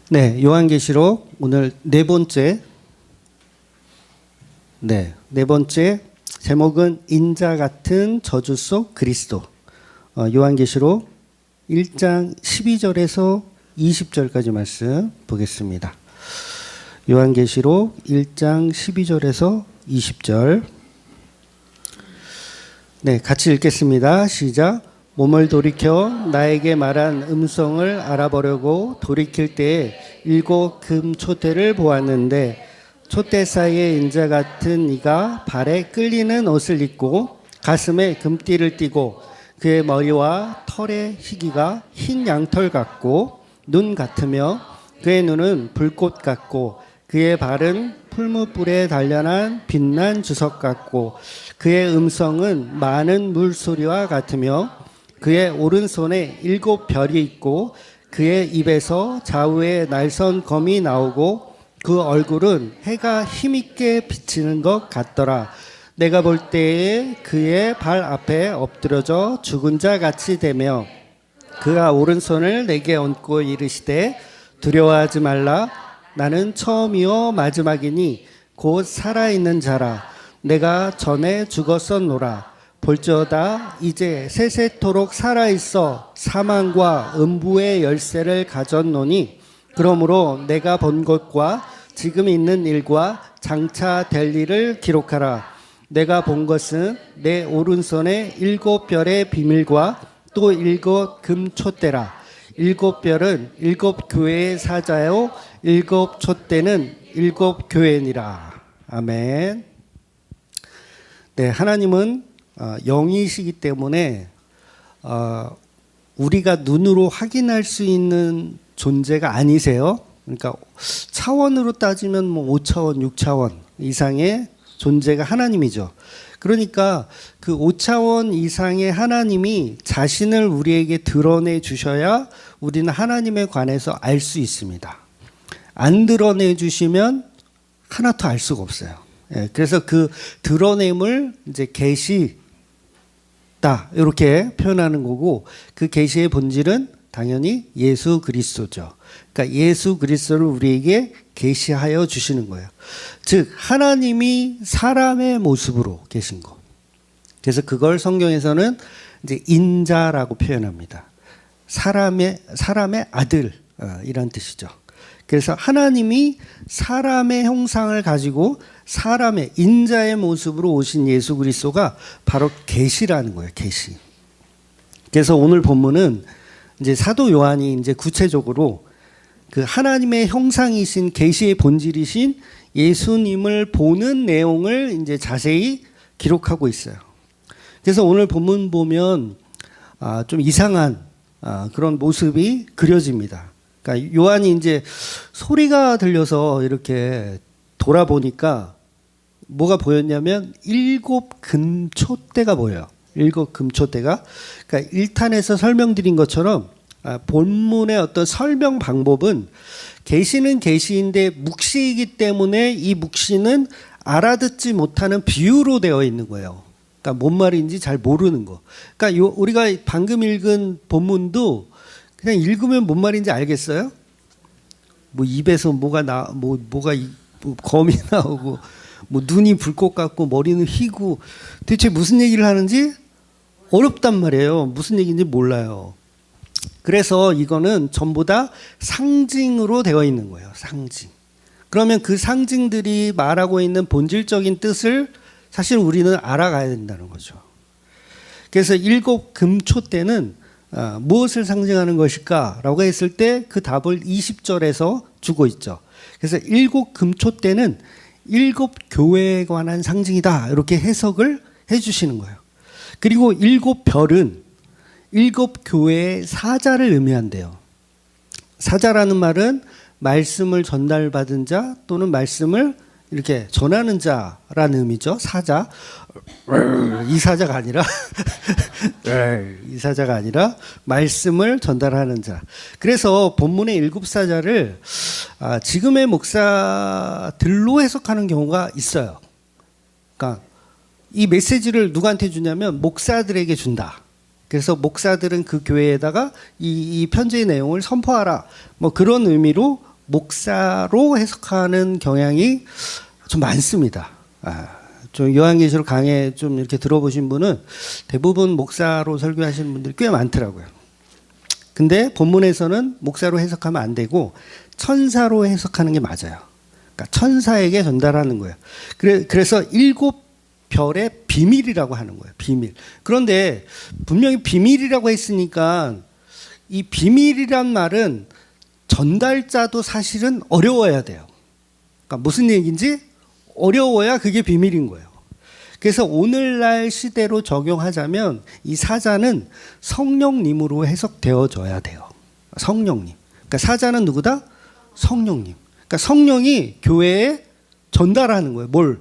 네, 요한계시록 오늘 네 번째 제목은 인자 같은 저주 속 그리스도. 요한계시록 1장 12절에서 20절까지 말씀 보겠습니다. 요한계시록 1장 12절에서 20절. 네, 같이 읽겠습니다. 시작. 몸을 돌이켜 나에게 말한 음성을 알아보려고 돌이킬 때에 7 금촛대를 보았는데 촛대 사이에 인자 같은 이가 발에 끌리는 옷을 입고 가슴에 금띠를 띠고 그의 머리와 털의 희기가 흰 양털 같고 눈 같으며 그의 눈은 불꽃 같고 그의 발은 풀무불에 단련한 빛난 주석 같고 그의 음성은 많은 물소리와 같으며 그의 오른손에 7 별이 있고 그의 입에서 좌우에 날선 검이 나오고 그 얼굴은 해가 힘있게 비치는 것 같더라. 내가 볼 때에 그의 발 앞에 엎드려져 죽은 자 같이 되며 그가 오른손을 내게 얹고 이르시되 두려워하지 말라. 나는 처음이요 마지막이니 곧 살아있는 자라. 내가 전에 죽었었노라. 볼지어다 이제 세세토록 살아있어 사망과 음부의 열쇠를 가졌노니 그러므로 내가 본 것과 지금 있는 일과 장차 될 일을 기록하라. 내가 본 것은 내 오른손에 7 별의 비밀과 또 7 금촛대라. 7 별은 7 교회의 사자요 7 촛대는 7 교회니라. 아멘. 네, 하나님은 영이시기 때문에 우리가 눈으로 확인할 수 있는 존재가 아니세요. 그러니까 차원으로 따지면 뭐 5차원, 6차원 이상의 존재가 하나님이죠. 그러니까 그 5차원 이상의 하나님이 자신을 우리에게 드러내 주셔야 우리는 하나님에 관해서 알 수 있습니다. 안 드러내 주시면 하나도 알 수가 없어요. 예, 그래서 그 드러냄을 이제 계시다 이렇게 표현하는 거고, 그 계시의 본질은 당연히 예수 그리스도죠. 그러니까 예수 그리스도를 우리에게 계시하여 주시는 거예요. 즉 하나님이 사람의 모습으로 계신 거. 그래서 그걸 성경에서는 이제 인자라고 표현합니다. 사람의 아들 이란 뜻이죠. 그래서 하나님이 사람의 형상을 가지고 사람의 인자의 모습으로 오신 예수 그리스도가 바로 계시라는 거예요. 계시. 그래서 오늘 본문은 이제 사도 요한이 이제 구체적으로 그 하나님의 형상이신 계시의 본질이신 예수님을 보는 내용을 이제 자세히 기록하고 있어요. 그래서 오늘 본문 보면 좀 이상한 그런 모습이 그려집니다. 그러니까 요한이 이제 소리가 들려서 이렇게 돌아보니까 뭐가 보였냐면 7 금촛대가 보여요. 7 금촛대가. 그러니까 1탄에서 설명드린 것처럼 본문의 어떤 설명 방법은 계시는 계시인데 묵시이기 때문에 이 묵시는 알아듣지 못하는 비유로 되어 있는 거예요. 그러니까 뭔 말인지 잘 모르는 거. 그러니까 우리가 방금 읽은 본문도 그냥 읽으면 뭔 말인지 알겠어요? 뭐 입에서 뭐가 검이 나오고 뭐 눈이 불꽃 같고 머리는 휘고 대체 무슨 얘기를 하는지 어렵단 말이에요. 무슨 얘기인지 몰라요. 그래서 이거는 전부 다 상징으로 되어 있는 거예요. 상징. 그러면 그 상징들이 말하고 있는 본질적인 뜻을 사실 우리는 알아가야 된다는 거죠. 그래서 7 금촛대는 무엇을 상징하는 것일까라고 했을 때 그 답을 20절에서 주고 있죠. 그래서 7 금촛대는 7 교회에 관한 상징이다 이렇게 해석을 해주시는 거예요. 그리고 7 별은 7 교회의 사자를 의미한대요. 사자라는 말은 말씀을 전달받은 자 또는 말씀을 이렇게 전하는 자라는 의미죠. 사자. 이 사자가 아니라 이 사자가 아니라 말씀을 전달하는 자. 그래서 본문의 7 사자를 지금의 목사들로 해석하는 경우가 있어요. 그러니까 이 메시지를 누구한테 주냐면 목사들에게 준다. 그래서 목사들은 그 교회에다가 이 편지의 내용을 선포하라. 뭐 그런 의미로 목사로 해석하는 경향이 좀 많습니다. 좀 요한계시록 강해 좀 이렇게 들어보신 분은 대부분 목사로 설교하시는 분들이 꽤 많더라고요. 근데 본문에서는 목사로 해석하면 안 되고 천사로 해석하는 게 맞아요. 그러니까 천사에게 전달하는 거예요. 그래서 7별의 비밀이라고 하는 거예요. 비밀. 그런데 분명히 비밀이라고 했으니까 이 비밀이란 말은 전달자도 사실은 어려워야 돼요. 그러니까 무슨 얘기인지 어려워야 그게 비밀인 거예요. 그래서 오늘날 시대로 적용하자면 이 사자는 성령님으로 해석되어져야 돼요. 성령님. 그러니까 사자는 누구다? 성령님. 그러니까 성령이 교회에 전달하는 거예요. 뭘?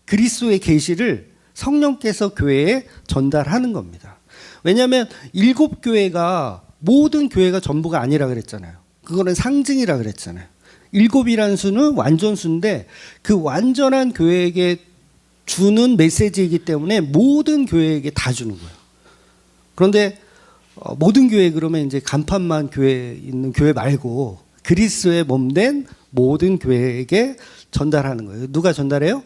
그리스도의 계시를 성령께서 교회에 전달하는 겁니다. 왜냐하면 7교회가 모든 교회가 전부가 아니라 그랬잖아요. 그거는 상징이라 그랬잖아요. 7이라는 수는 완전수인데 그 완전한 교회에게 주는 메시지이기 때문에 모든 교회에게 다 주는 거예요. 그런데 모든 교회 그러면 이제 간판만 교회 있는 교회 말고 그리스도의 몸된 모든 교회에게 전달하는 거예요. 누가 전달해요?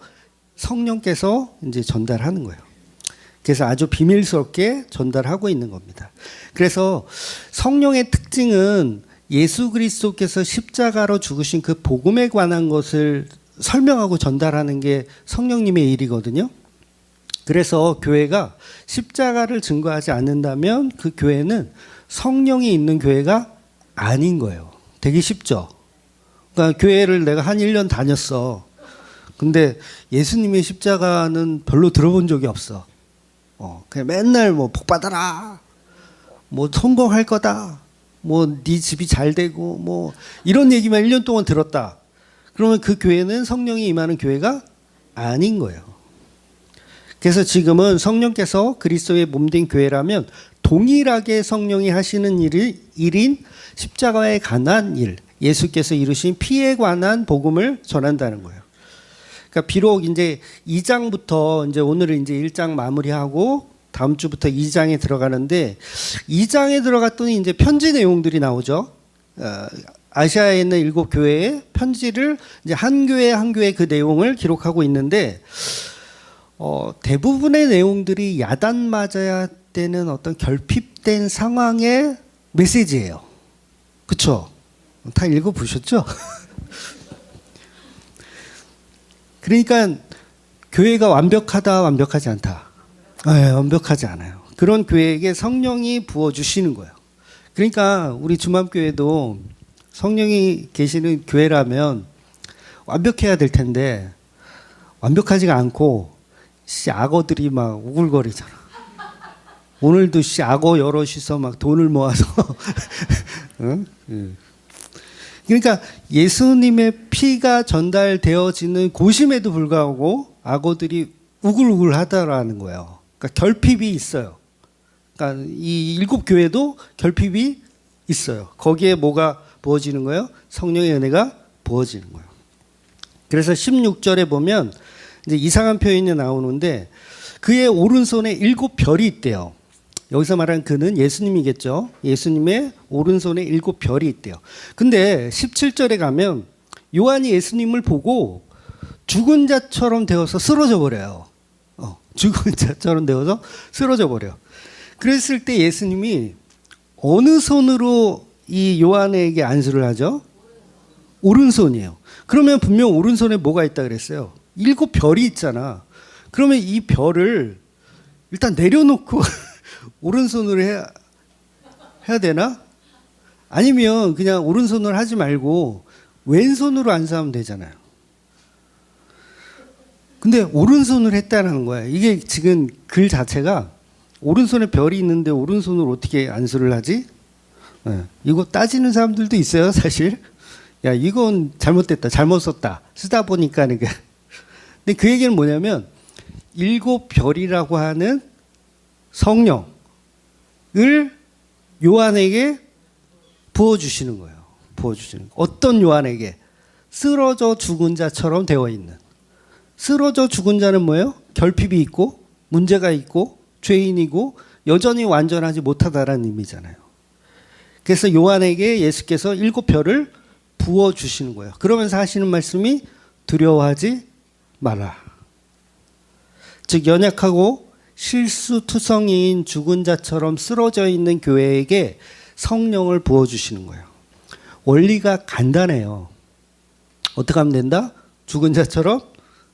성령께서 이제 전달하는 거예요. 그래서 아주 비밀스럽게 전달하고 있는 겁니다. 그래서 성령의 특징은 예수 그리스도께서 십자가로 죽으신 그 복음에 관한 것을 설명하고 전달하는 게 성령님의 일이거든요. 그래서 교회가 십자가를 증거하지 않는다면 그 교회는 성령이 있는 교회가 아닌 거예요. 되게 쉽죠. 그러니까 교회를 내가 한 1년 다녔어. 근데 예수님의 십자가는 별로 들어본 적이 없어. 그냥 맨날 뭐 복 받아라, 뭐 성공할 거다, 뭐 네 집이 잘 되고 뭐 이런 얘기만 1년 동안 들었다. 그러면 그 교회는 성령이 임하는 교회가 아닌 거예요. 그래서 지금은 성령께서 그리스도의 몸된 교회라면 동일하게 성령이 하시는 일인 십자가에 관한 일, 예수께서 이루신 피에 관한 복음을 전한다는 거예요. 그러니까 비록 이제 2장부터 이제 오늘은 이제 1장 마무리하고 다음 주부터 2장에 들어가는데 2장에 들어갔더니 이제 편지 내용들이 나오죠. 아시아에 있는 7교회의 편지를 이제 한 교회 한 교회 그 내용을 기록하고 있는데 대부분의 내용들이 야단 맞아야 되는 어떤 결핍된 상황의 메시지예요. 그렇죠? 다 읽어보셨죠? 그러니까 교회가 완벽하다, 완벽하지 않다. 네, 완벽하지 않아요. 그런 교회에게 성령이 부어주시는 거예요. 그러니까 우리 주맘교회도 성령이 계시는 교회라면 완벽해야 될 텐데 완벽하지가 않고 악어들이 막 우글거리잖아. 오늘도 악어 여럿이서 막 돈을 모아서 응? 그러니까 예수님의 피가 전달되어지는 곳임에도 불구하고 악어들이 우글우글 하다라는 거예요. 그러니까 결핍이 있어요. 그러니까 이 7교회도 결핍이 있어요. 거기에 뭐가 부어지는 거예요? 성령의 은혜가 부어지는 거예요. 그래서 16절에 보면 이제 이상한 표현이 나오는데 그의 오른손에 7별이 있대요. 여기서 말하는 그는 예수님이겠죠. 예수님의 오른손에 7별이 있대요. 근데 17절에 가면 요한이 예수님을 보고 죽은 자처럼 되어서 쓰러져 버려요. 죽은 자처럼 되어서 쓰러져 버려요. 그랬을 때 예수님이 어느 손으로 이 요한에게 안수를 하죠? 오른손이에요. 그러면 분명 오른손에 뭐가 있다 그랬어요? 7별이 있잖아. 그러면 이 별을 일단 내려놓고 오른손으로 해야 되나? 아니면 그냥 오른손으로 하지 말고 왼손으로 안수하면 되잖아요. 근데 오른손으로 했다는 거야. 이게 지금 글 자체가 오른손에 별이 있는데 오른손으로 어떻게 안수를 하지? 네. 이거 따지는 사람들도 있어요, 사실. 야, 이건 잘못됐다, 잘못 썼다. 쓰다 보니까. 근데 그 얘기는 뭐냐면 7별이라고 하는 성령을 요한에게 부어주시는 거예요. 부어주시는 거예요. 어떤 요한에게? 쓰러져 죽은 자처럼 되어 있는. 쓰러져 죽은 자는 뭐예요? 결핍이 있고 문제가 있고 죄인이고 여전히 완전하지 못하다라는 의미잖아요. 그래서 요한에게 예수께서 7별을 부어주시는 거예요. 그러면서 하시는 말씀이 두려워하지 마라. 즉 연약하고 실수투성이인 죽은 자처럼 쓰러져 있는 교회에게 성령을 부어주시는 거예요. 원리가 간단해요. 어떻게 하면 된다? 죽은 자처럼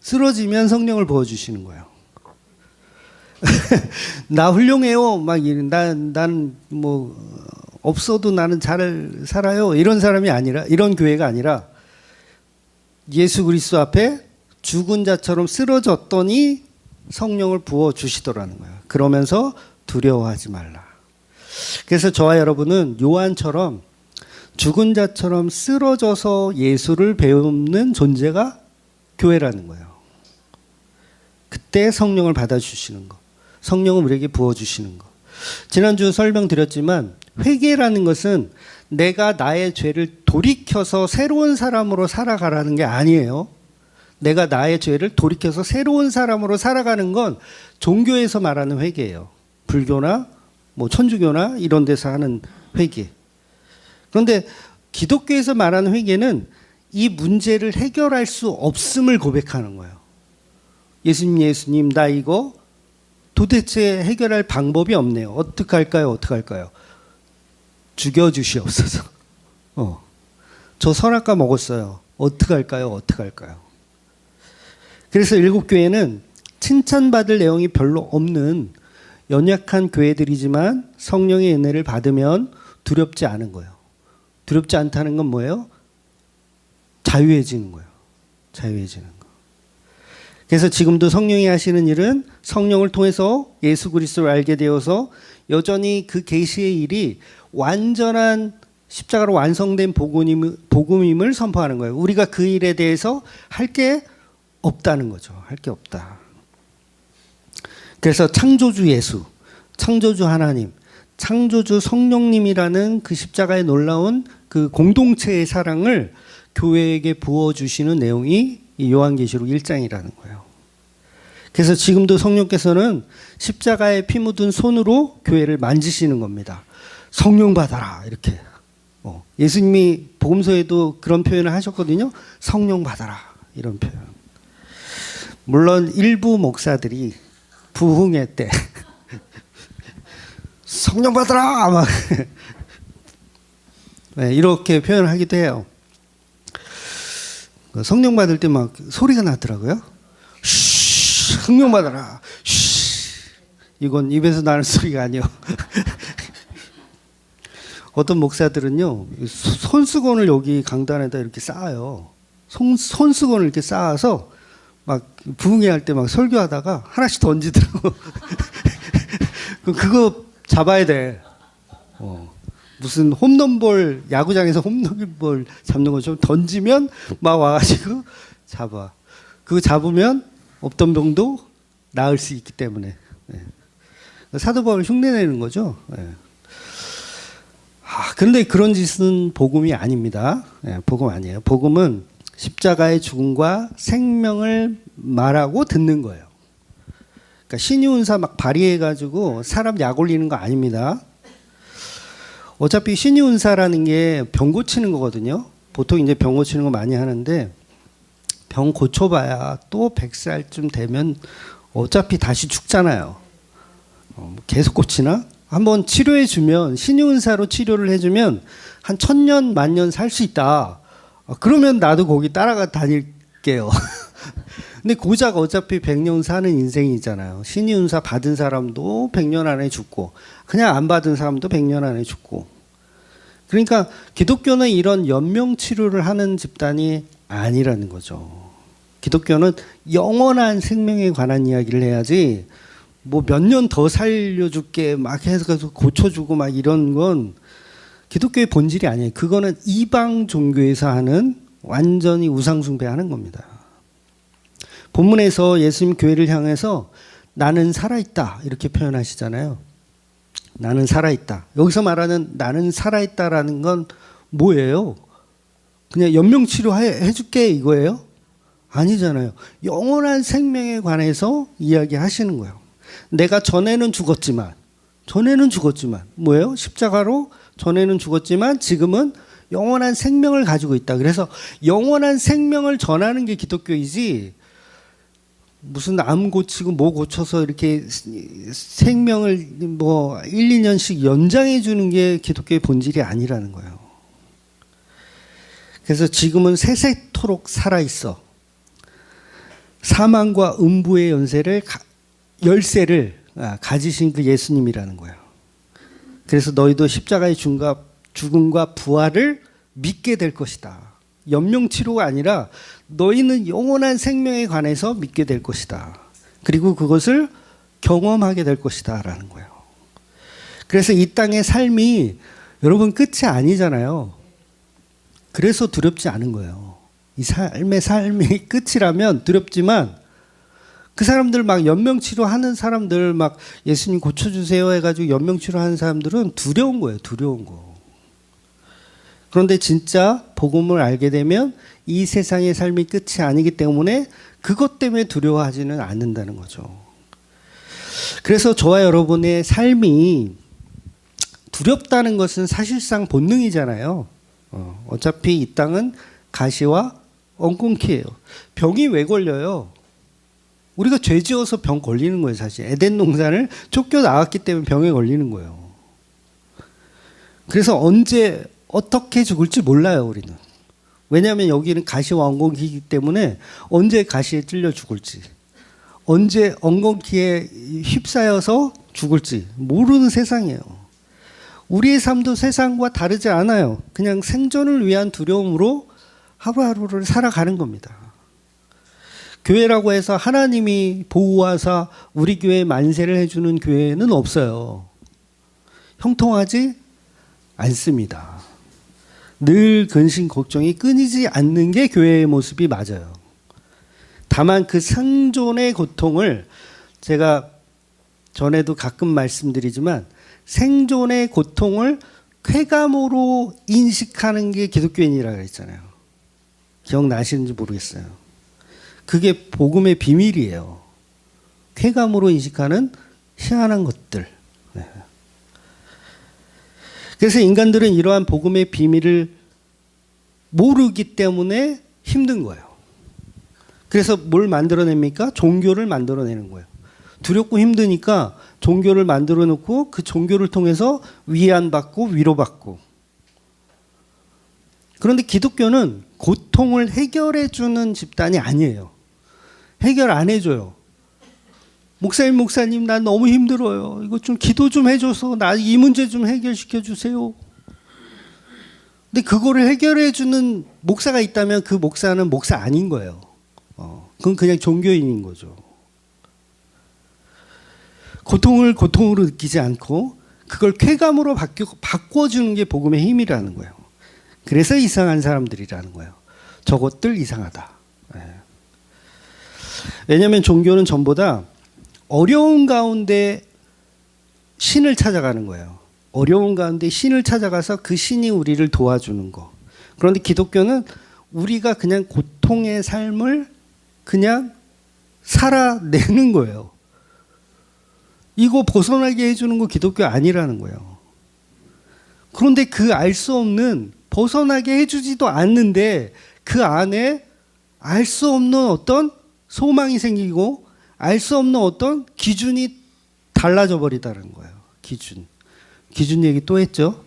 쓰러지면 성령을 부어주시는 거예요. 나 훌륭해요. 난 없어도 나는 잘 살아요. 이런 사람이 아니라, 이런 교회가 아니라 예수 그리스도 앞에 죽은 자처럼 쓰러졌더니 성령을 부어주시더라는 거예요. 그러면서 두려워하지 말라. 그래서 저와 여러분은 요한처럼 죽은 자처럼 쓰러져서 예수를 배우는 존재가 교회라는 거예요. 그때 성령을 받아주시는 거. 성령을 우리에게 부어주시는 거. 지난주 설명드렸지만 회개라는 것은 내가 나의 죄를 돌이켜서 새로운 사람으로 살아가라는 게 아니에요. 내가 나의 죄를 돌이켜서 새로운 사람으로 살아가는 건 종교에서 말하는 회개예요. 불교나 천주교나 이런 데서 하는 회개. 그런데 기독교에서 말하는 회개는 이 문제를 해결할 수 없음을 고백하는 거예요. 예수님, 나 이거 도대체 해결할 방법이 없네요. 어떻게 할까요? 죽여주시옵소서. 저 선악과 먹었어요. 어떻게 할까요? 그래서 일곱 교회는 칭찬받을 내용이 별로 없는 연약한 교회들이지만 성령의 은혜를 받으면 두렵지 않은 거예요. 두렵지 않다는 건 뭐예요? 자유해지는 거예요. 자유해지는 거. 그래서 지금도 성령이 하시는 일은 성령을 통해서 예수 그리스도를 알게 되어서 여전히 그 계시의 일이 완전한 십자가로 완성된 복음임을 선포하는 거예요. 우리가 그 일에 대해서 할 게 없다는 거죠. 할 게 없다. 그래서 창조주 예수, 창조주 하나님, 창조주 성령님이라는 그 십자가의 놀라운 그 공동체의 사랑을 교회에게 부어주시는 내용이 이 요한계시록 1장이라는 거예요. 그래서 지금도 성령께서는 십자가에 피 묻은 손으로 교회를 만지시는 겁니다. 성령 받아라 이렇게. 예수님이 복음서에도 그런 표현을 하셨거든요. 성령 받아라 이런 표현. 물론 일부 목사들이 부흥회 때 성령 받아라 막 이렇게 표현을 하기도 해요. 성령 받을 때 막 소리가 나더라고요. 성령 받아라. 이건 입에서 나는 소리가 아니요. 어떤 목사들은요, 손수건을 여기 강단에다 이렇게 쌓아요. 손수건을 이렇게 쌓아서 막 부흥회 할 때 막 설교하다가 하나씩 던지더라고. 그거 잡아야 돼. 무슨 홈런볼, 야구장에서 홈런볼 잡는 것처럼 던지면 막 와가지고 잡아. 그거 잡으면 없던 병도 나을 수 있기 때문에. 사도 바울 흉내내는 거죠. 그런데 그런 짓은 복음이 아닙니다. 복음 아니에요. 복음은 십자가의 죽음과 생명을 말하고 듣는 거예요. 그러니까 신유은사 막 발휘해가지고 사람 약 올리는 거 아닙니다. 어차피 신유은사라는 게 병 고치는 거거든요. 보통 이제 병 고치는 거 많이 하는데 병 고쳐봐야 또 100살쯤 되면 어차피 다시 죽잖아요. 계속 고치나? 한번 치료해주면, 신유은사로 치료를 해주면 한 1000년, 만년 살 수 있다. 그러면 나도 거기 따라가 다닐게요. 근데 고작 어차피 100년 사는 인생이잖아요. 신유은사 받은 사람도 100년 안에 죽고, 그냥 안 받은 사람도 100년 안에 죽고. 그러니까 기독교는 이런 연명치료를 하는 집단이 아니라는 거죠. 기독교는 영원한 생명에 관한 이야기를 해야지, 뭐 몇 년 더 살려줄게 막 해서 고쳐주고 막 이런 건 기독교의 본질이 아니에요. 그거는 이방 종교에서 하는 완전히 우상숭배하는 겁니다. 본문에서 예수님 교회를 향해서 나는 살아있다 이렇게 표현하시잖아요. 나는 살아있다. 여기서 말하는 나는 살아있다라는 건 뭐예요? 그냥 연명치료 해줄게 이거예요? 아니잖아요. 영원한 생명에 관해서 이야기하시는 거예요. 내가 전에는 죽었지만 뭐예요? 십자가로 전에는 죽었지만 지금은 영원한 생명을 가지고 있다. 그래서 영원한 생명을 전하는 게 기독교이지, 무슨 암 고치고 뭐 고쳐서 이렇게 생명을 뭐 1, 2년씩 연장해 주는 게 기독교의 본질이 아니라는 거예요. 그래서 지금은 세세토록 살아있어. 사망과 음부의 열쇠를 가지신 그 예수님이라는 거예요. 그래서 너희도 십자가의 죽음과 부활을 믿게 될 것이다. 연명치료가 아니라 너희는 영원한 생명에 관해서 믿게 될 것이다. 그리고 그것을 경험하게 될 것이다 라는 거예요. 그래서 이 땅의 삶이 여러분 끝이 아니잖아요. 그래서 두렵지 않은 거예요. 이 삶이 끝이라면 두렵지만, 그 사람들 막 연명치료 하는 사람들, 막 예수님 고쳐주세요 해가지고 연명치료 하는 사람들은 두려운 거예요. 두려운 거. 그런데 진짜 복음을 알게 되면 이 세상의 삶이 끝이 아니기 때문에 그것 때문에 두려워하지는 않는다는 거죠. 그래서 저와 여러분의 삶이 두렵다는 것은 사실상 본능이잖아요. 어차피 이 땅은 가시와 엉겅퀴예요. 병이 왜 걸려요? 우리가 죄 지어서 병 걸리는 거예요, 사실. 에덴 동산을 쫓겨나왔기 때문에 병에 걸리는 거예요. 그래서 언제 어떻게 죽을지 몰라요, 우리는. 왜냐하면 여기는 가시와 엉겅퀴이기 때문에 언제 가시에 찔려 죽을지, 언제 엉겅퀴에 휩싸여서 죽을지 모르는 세상이에요. 우리의 삶도 세상과 다르지 않아요. 그냥 생존을 위한 두려움으로 하루하루를 살아가는 겁니다. 교회라고 해서 하나님이 보호하사 우리 교회에 만세를 해주는 교회는 없어요. 형통하지 않습니다. 늘 근심 걱정이 끊이지 않는 게 교회의 모습이 맞아요. 다만 그 생존의 고통을, 제가 전에도 가끔 말씀드리지만 생존의 고통을 쾌감으로 인식하는 게 기독교인이라고 했잖아요. 기억나시는지 모르겠어요. 그게 복음의 비밀이에요. 쾌감으로 인식하는 희한한 것들. 네. 그래서 인간들은 이러한 복음의 비밀을 모르기 때문에 힘든 거예요. 그래서 뭘 만들어냅니까? 종교를 만들어내는 거예요. 두렵고 힘드니까 종교를 만들어 놓고 그 종교를 통해서 위안받고 위로받고. 그런데 기독교는 고통을 해결해 주는 집단이 아니에요. 해결 안 해줘요. 목사님, 나 너무 힘들어요. 이거 좀 기도 좀 해줘서 나 이 문제 좀 해결시켜 주세요. 근데 그거를 해결해 주는 목사가 있다면 그 목사는 목사 아닌 거예요. 그건 그냥 종교인인 거죠. 고통을 고통으로 느끼지 않고 그걸 쾌감으로 바꿔주는 게 복음의 힘이라는 거예요. 그래서 이상한 사람들이라는 거예요. 저것들 이상하다. 왜냐하면 종교는 전보다 어려운 가운데 신을 찾아가는 거예요. 어려운 가운데 신을 찾아가서 그 신이 우리를 도와주는 거. 그런데 기독교는 우리가 그냥 고통의 삶을 그냥 살아내는 거예요. 이거 벗어나게 해주는 거 기독교 아니라는 거예요. 그런데 그 알 수 없는, 벗어나게 해주지도 않는데 그 안에 알 수 없는 어떤 소망이 생기고 알 수 없는 어떤 기준이 달라져 버리다는 거예요. 기준 얘기 또 했죠?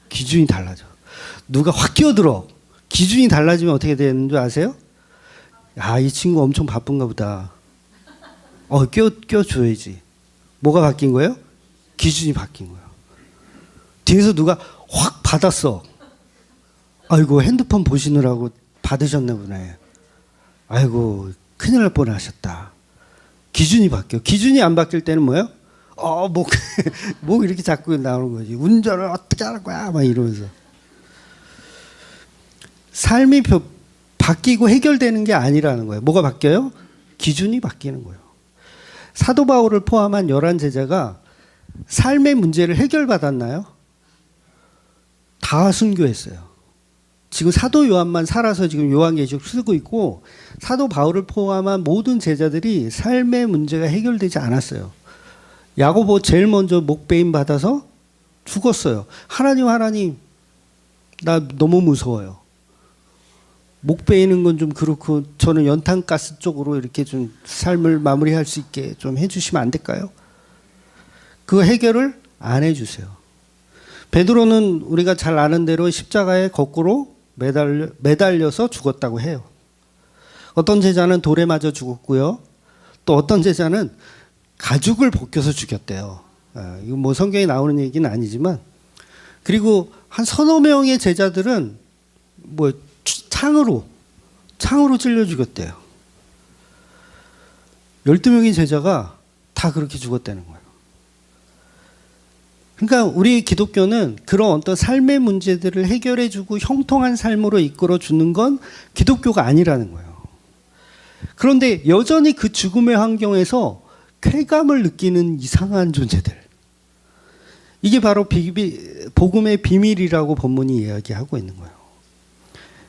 기준이 달라져. 누가 확 끼어들어. 기준이 달라지면 어떻게 되는 줄 아세요? 야, 이 친구 엄청 바쁜가 보다. 껴줘야지. 뭐가 바뀐 거예요? 기준이 바뀐 거예요. 뒤에서 누가 확 받았어. 아이고, 핸드폰 보시느라고 받으셨나 보네. 아이고, 큰일 날 뻔하셨다. 기준이 바뀌어. 기준이 안 바뀔 때는 뭐예요? 목 이렇게 자꾸 나오는 거지. 운전을 어떻게 할 거야? 막 이러면서. 삶이 바뀌고 해결되는 게 아니라는 거예요. 뭐가 바뀌어요? 기준이 바뀌는 거예요. 사도 바울을 포함한 11제자가 삶의 문제를 해결받았나요? 다 순교했어요. 지금 사도 요한만 살아서 지금 요한계시록 쓰고 있고, 사도 바울을 포함한 모든 제자들이 삶의 문제가 해결되지 않았어요. 야고보 제일 먼저 목베임 받아서 죽었어요. 하나님 나 너무 무서워요. 목 베이는 건 좀 그렇고 저는 연탄가스 쪽으로 이렇게 좀 삶을 마무리할 수 있게 좀 해주시면 안 될까요? 그 해결을 안 해주세요. 베드로는 우리가 잘 아는 대로 십자가에 거꾸로 매달려서 죽었다고 해요. 어떤 제자는 돌에 맞아 죽었고요. 또 어떤 제자는 가죽을 벗겨서 죽였대요. 이거 뭐 성경에 나오는 얘기는 아니지만, 그리고 한 서너 명의 제자들은 뭐 창으로 찔러 죽였대요. 12명의 제자가 다 그렇게 죽었다는 거예요. 그러니까 우리 기독교는 그런 어떤 삶의 문제들을 해결해주고 형통한 삶으로 이끌어주는 건 기독교가 아니라는 거예요. 그런데 여전히 그 죽음의 환경에서 쾌감을 느끼는 이상한 존재들. 이게 바로 복음의 비밀이라고 본문이 이야기하고 있는 거예요.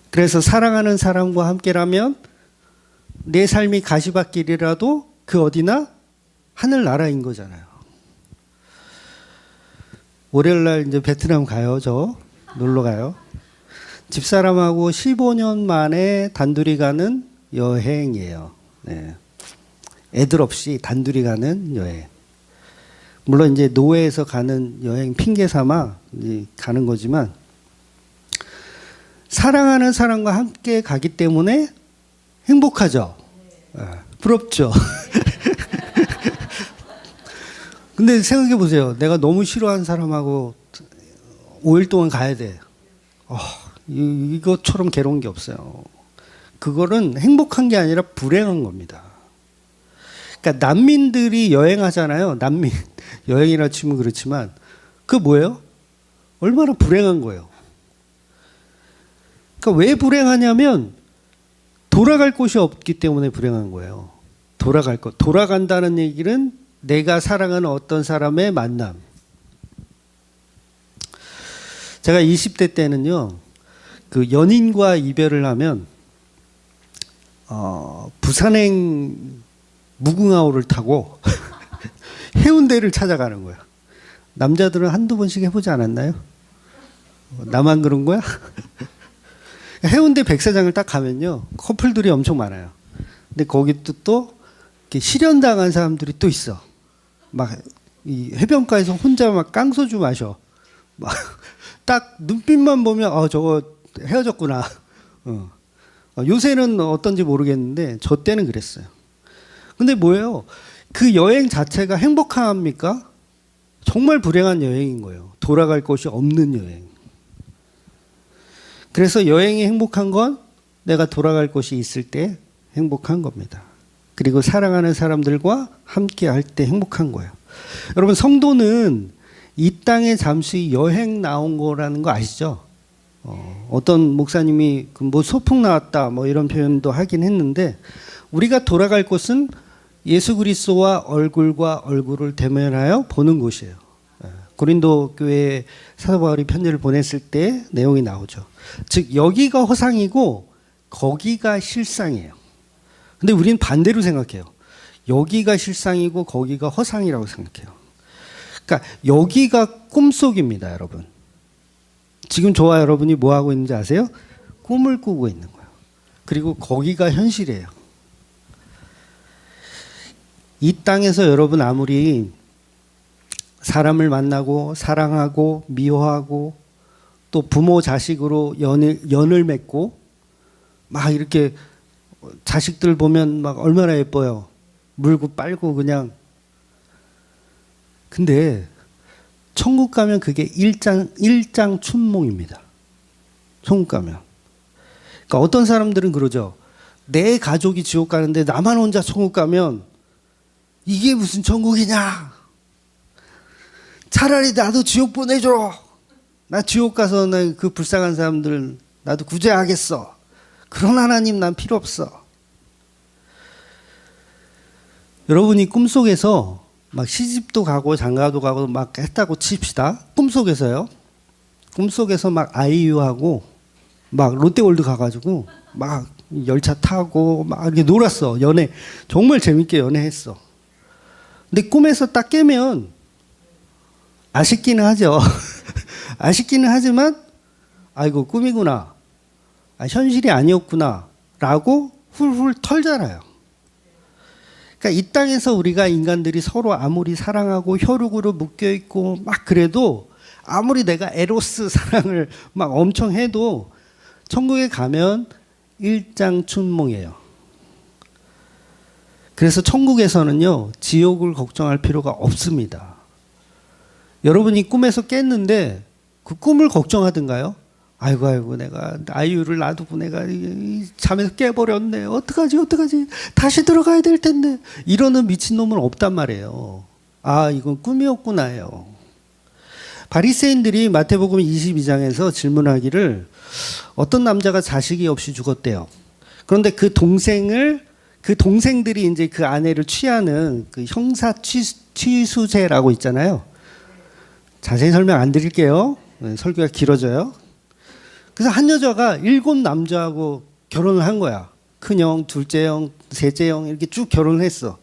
그래서 사랑하는 사람과 함께라면 내 삶이 가시밭길이라도 그 어디나 하늘나라인 거잖아요. 월요일날 이제 베트남 가요. 저 놀러 가요. 집사람하고 15년 만에 단둘이 가는 여행이에요. 네. 애들 없이 단둘이 가는 여행. 물론 이제 노회에서 가는 여행 핑계 삼아 가는 거지만, 사랑하는 사람과 함께 가기 때문에 행복하죠. 부럽죠. 근데 생각해 보세요. 내가 너무 싫어하는 사람하고 5일 동안 가야 돼. 이것처럼 괴로운 게 없어요. 그거는 행복한 게 아니라 불행한 겁니다. 그러니까 난민들이 여행하잖아요. 난민 여행이라 치면 그렇지만, 그거 뭐예요? 얼마나 불행한 거예요. 그러니까 왜 불행하냐면 돌아갈 곳이 없기 때문에 불행한 거예요. 돌아간다는 얘기는 내가 사랑하는 어떤 사람의 만남. 제가 20대 때는요, 그 연인과 이별을 하면 부산행 무궁화호를 타고 해운대를 찾아가는 거예요. 남자들은 한두 번씩 해보지 않았나요? 나만 그런 거야? 해운대 백사장을 딱 가면요, 커플들이 엄청 많아요. 근데 거기 또 실연당한 사람들이 또 있어. 막 이 해변가에서 혼자 막 깡소주 마셔. 막 딱 눈빛만 보면 저거 헤어졌구나. 요새는 어떤지 모르겠는데 저 때는 그랬어요. 근데 뭐예요? 그 여행 자체가 행복합니까? 정말 불행한 여행인 거예요. 돌아갈 곳이 없는 여행. 그래서 여행이 행복한 건 내가 돌아갈 곳이 있을 때 행복한 겁니다. 그리고 사랑하는 사람들과 함께 할 때 행복한 거예요. 여러분, 성도는 이 땅에 잠시 여행 나온 거라는 거 아시죠? 어떤 목사님이 뭐 소풍 나왔다 뭐 이런 표현도 하긴 했는데, 우리가 돌아갈 곳은 예수 그리스도와 얼굴과 얼굴을 대면하여 보는 곳이에요. 고린도 교회에 사도 바울이 편지를 보냈을 때 내용이 나오죠. 즉 여기가 허상이고 거기가 실상이에요. 근데 우리는 반대로 생각해요. 여기가 실상이고 거기가 허상이라고 생각해요. 그러니까 여기가 꿈속입니다, 여러분. 지금 저와 여러분이 뭐 하고 있는지 아세요? 꿈을 꾸고 있는 거예요. 그리고 거기가 현실이에요. 이 땅에서 여러분 아무리 사람을 만나고 사랑하고 미워하고 또 부모 자식으로 연을 맺고 막 이렇게 자식들 보면 막 얼마나 예뻐요. 물고 빨고 그냥. 근데 천국 가면 그게 일장춘몽입니다. 천국 가면. 그러니까 어떤 사람들은 그러죠. 내 가족이 지옥 가는데 나만 혼자 천국 가면 이게 무슨 천국이냐. 차라리 나도 지옥 보내줘. 나 지옥 가서 그 불쌍한 사람들 나도 구제하겠어. 그런 하나님 난 필요 없어. 여러분이 꿈속에서 막 시집도 가고 장가도 가고 막 했다고 칩시다. 꿈속에서요. 꿈속에서 막 아이유하고 막 롯데월드 가가지고 막 열차 타고 막 이렇게 놀았어. 연애. 정말 재밌게 연애했어. 근데 꿈에서 딱 깨면 아쉽기는 하죠. 아쉽기는 하지만 아이고 꿈이구나, 현실이 아니었구나 라고 훌훌 털잖아요. 그러니까 이 땅에서 우리가 인간들이 서로 아무리 사랑하고 혈육으로 묶여있고 막 그래도, 아무리 내가 에로스 사랑을 막 엄청 해도 천국에 가면 일장춘몽이에요. 그래서 천국에서는요, 지옥을 걱정할 필요가 없습니다. 여러분이 꿈에서 깼는데 그 꿈을 걱정하든가요? 아이고 내가 아이유를 놔두고 내가 잠에서 깨버렸네, 어떡하지 다시 들어가야 될 텐데, 이러는 미친놈은 없단 말이에요. 아, 이건 꿈이었구나요. 바리새인들이 마태복음 22장에서 질문하기를, 어떤 남자가 자식이 없이 죽었대요. 그런데 그 동생들이 이제 그 아내를 취하는 그 형사 취수제라고 있잖아요. 자세히 설명 안 드릴게요. 설교가 길어져요. 그래서 한 여자가 7 남자하고 결혼을 한 거야. 큰형, 둘째형, 셋째형 이렇게 쭉 결혼을 했어.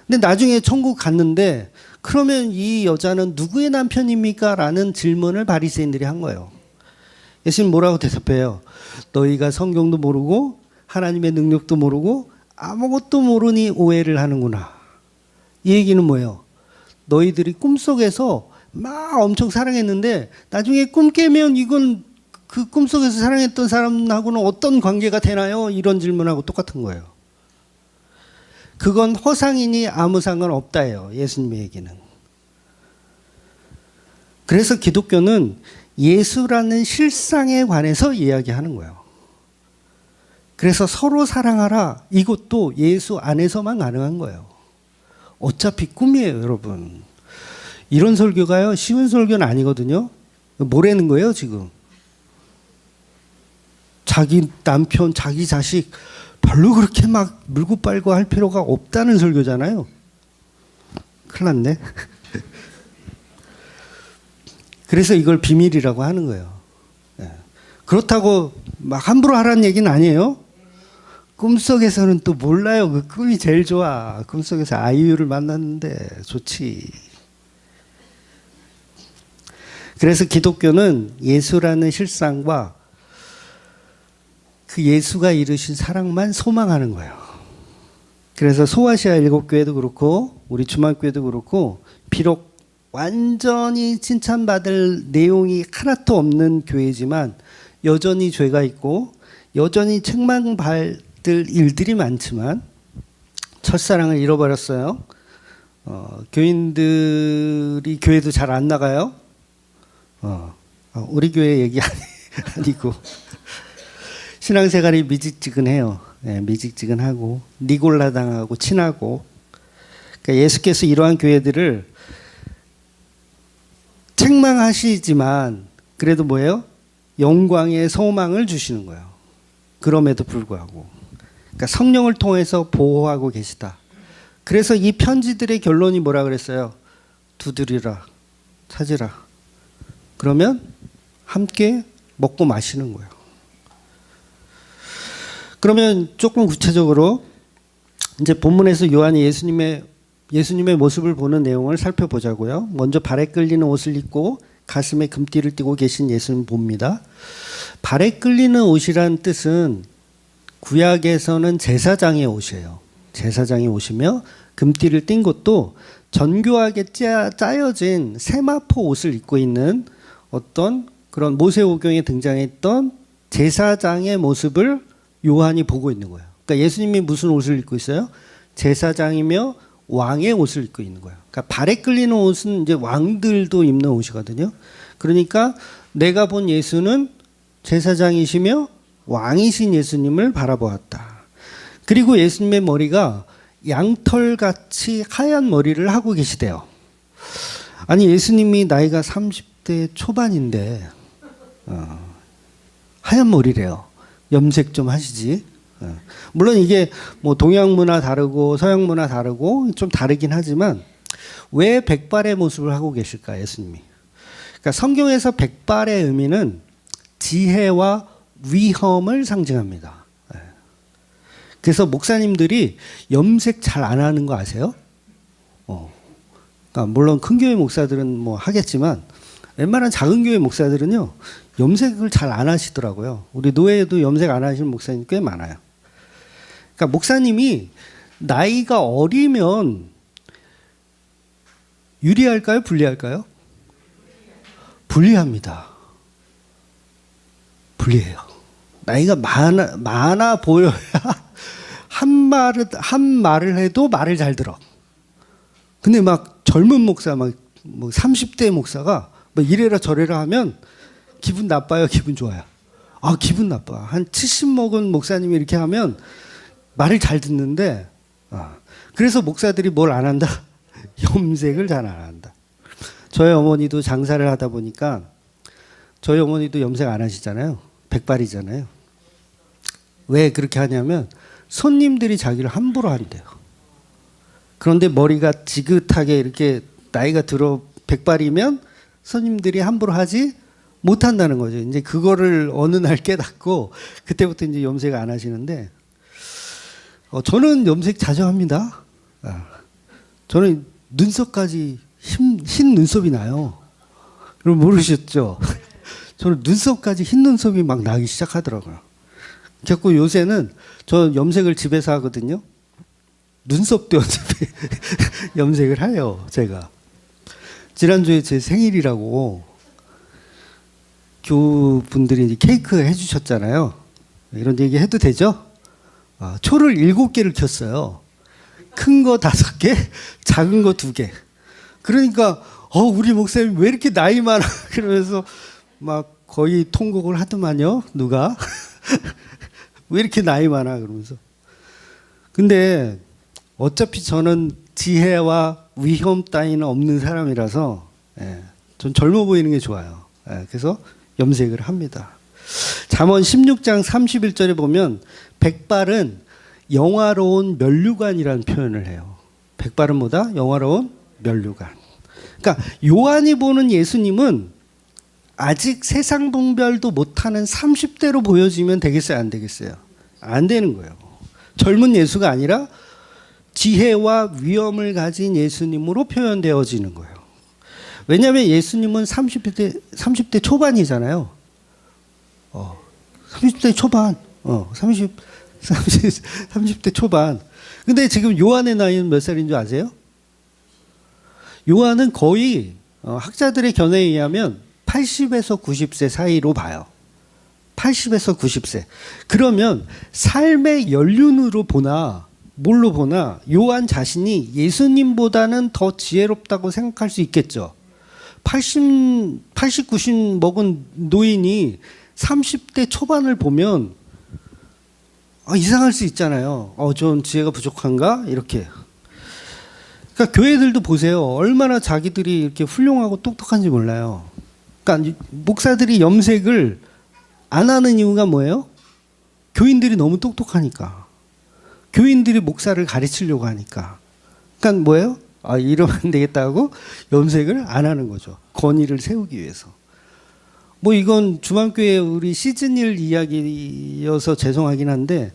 근데 나중에 천국 갔는데, 그러면 이 여자는 누구의 남편입니까? 라는 질문을 바리새인들이 한 거예요. 예수님 뭐라고 대답해요? 너희가 성경도 모르고 하나님의 능력도 모르고 아무것도 모르니 오해를 하는구나. 이 얘기는 뭐예요? 너희들이 꿈속에서 막 엄청 사랑했는데 나중에 꿈 깨면 이건 그 꿈속에서 사랑했던 사람하고는 어떤 관계가 되나요? 이런 질문하고 똑같은 거예요. 그건 허상이니 아무 상관없다예요, 예수님의 얘기는. 그래서 기독교는 예수라는 실상에 관해서 이야기하는 거예요. 그래서 서로 사랑하라, 이것도 예수 안에서만 가능한 거예요. 어차피 꿈이에요, 여러분. 이런 설교가요, 쉬운 설교는 아니거든요. 뭐라는 거예요, 지금? 자기 남편, 자기 자식 별로 그렇게 막 물고 빨고 할 필요가 없다는 설교잖아요. 큰일 났네. 그래서 이걸 비밀이라고 하는 거예요. 그렇다고 막 함부로 하라는 얘기는 아니에요. 꿈속에서는 또 몰라요. 그 꿈이 제일 좋아. 꿈속에서 아이유를 만났는데 좋지. 그래서 기독교는 예수라는 실상과 그 예수가 이루신 사랑만 소망하는 거예요. 그래서 소아시아 7교회도 그렇고 우리 주만교회도 그렇고, 비록 완전히 칭찬받을 내용이 하나도 없는 교회지만 여전히 죄가 있고 여전히 책망받을 일들이 많지만 첫사랑을 잃어버렸어요. 교인들이 교회도 잘 안 나가요. 우리 교회 얘기 아니고 신앙생활이 미직지근해요. 미직지근하고 니골라당하고 친하고. 그러니까 예수께서 이러한 교회들을 책망하시지만 그래도 뭐예요? 영광의 소망을 주시는 거예요. 그럼에도 불구하고. 그러니까 성령을 통해서 보호하고 계시다. 그래서 이 편지들의 결론이 뭐라 그랬어요? 두드리라, 찾으라. 그러면 함께 먹고 마시는 거예요. 그러면 조금 구체적으로 이제 본문에서 요한이 예수님의 모습을 보는 내용을 살펴보자고요. 먼저 발에 끌리는 옷을 입고 가슴에 금띠를 띠고 계신 예수님 봅니다. 발에 끌리는 옷이란 뜻은 구약에서는 제사장의 옷이에요. 제사장의 옷이며, 금띠를 띈 것도 정교하게 짜여진 세마포 옷을 입고 있는 어떤 그런 모세오경에 등장했던 제사장의 모습을 요한이 보고 있는 거예요. 그러니까 예수님이 무슨 옷을 입고 있어요? 제사장이며 왕의 옷을 입고 있는 거예요. 그러니까 발에 끌리는 옷은 이제 왕들도 입는 옷이거든요. 그러니까 내가 본 예수는 제사장이시며 왕이신 예수님을 바라보았다. 그리고 예수님의 머리가 양털같이 하얀 머리를 하고 계시대요. 아니, 예수님이 나이가 30대 초반인데 하얀 머리래요. 염색 좀 하시지. 물론 이게 뭐 동양 문화 다르고 서양 문화 다르고 좀 다르긴 하지만 왜 백발의 모습을 하고 계실까, 예수님이? 그러니까 성경에서 백발의 의미는 지혜와 위험을 상징합니다. 그래서 목사님들이 염색 잘 안 하는 거 아세요? 그러니까 물론 큰 교회 목사들은 뭐 하겠지만 웬만한 작은 교회 목사들은요, 염색을 잘 안 하시더라고요. 우리 노예에도 염색 안 하시는 목사님 꽤 많아요. 그러니까 목사님이 나이가 어리면 유리할까요? 불리할까요? 불리합니다. 불리해요. 나이가 많아 보여야 한 말을 해도 말을 잘 들어. 근데 막 젊은 목사, 막 뭐 30대 목사가 막 이래라 저래라 하면 기분 나빠요? 기분 좋아요? 아, 기분 나빠. 한 70 먹은 목사님이 이렇게 하면 말을 잘 듣는데, 그래서 목사들이 뭘 안 한다? 염색을 잘 안 한다. 저희 어머니도 장사를 하다 보니까 저희 어머니도 염색 안 하시잖아요. 백발이잖아요. 왜 그렇게 하냐면 손님들이 자기를 함부로 한대요. 그런데 머리가 지긋하게 이렇게 나이가 들어 백발이면 손님들이 함부로 하지 못한다는 거죠. 이제 그거를 어느 날 깨닫고 그때부터 이제 염색 안 하시는데, 저는 염색 자주 합니다. 저는 눈썹까지 흰 눈썹이 나요. 여러분 모르셨죠? 저는 눈썹까지 흰 눈썹이 막 나기 시작하더라고요. 그래서 요새는 저 염색을 집에서 하거든요. 눈썹도 염색을 해요, 제가. 지난주에 제 생일이라고 교분들이 케이크 해주셨잖아요. 이런 얘기 해도 되죠? 초를 7개를 켰어요. 큰 거 5개, 작은 거 2개. 그러니까 우리 목사님 왜 이렇게 나이 많아? 그러면서 막 거의 통곡을 하더만요. 누가? 왜 이렇게 나이 많아? 그러면서. 근데 어차피 저는 지혜와 위험 따위는 없는 사람이라서, 전 젊어 보이는 게 좋아요. 그래서 염색을 합니다. 잠언 16장 31절에 보면 백발은 영화로운 면류관이라는 표현을 해요. 백발은 뭐다? 영화로운 면류관. 그러니까 요한이 보는 예수님은 아직 세상 분별도 못하는 30대로 보여지면 되겠어요? 안 되겠어요? 안 되는 거예요. 젊은 예수가 아니라 지혜와 위엄을 가진 예수님으로 표현되어지는 거예요. 왜냐하면 예수님은 30대 초반이잖아요. 30대 초반. 30대 초반. 근데 지금 요한의 나이는 몇 살인 줄 아세요? 요한은 거의 학자들의 견해에 의하면 80에서 90세 사이로 봐요. 80에서 90세. 그러면 삶의 연륜으로 보나 뭘로 보나 요한 자신이 예수님보다는 더 지혜롭다고 생각할 수 있겠죠. 80, 90 먹은 노인이 30대 초반을 보면 이상할 수 있잖아요. 좀 지혜가 부족한가? 이렇게. 그러니까 교회들도 보세요. 얼마나 자기들이 이렇게 훌륭하고 똑똑한지 몰라요. 그러니까 목사들이 염색을 안 하는 이유가 뭐예요? 교인들이 너무 똑똑하니까. 교인들이 목사를 가르치려고 하니까. 그러니까 뭐예요? 이러면 안 되겠다 하고 염색을 안 하는 거죠. 권위를 세우기 위해서. 뭐 이건 주만교회 우리 시즌1 이야기여서 죄송하긴 한데,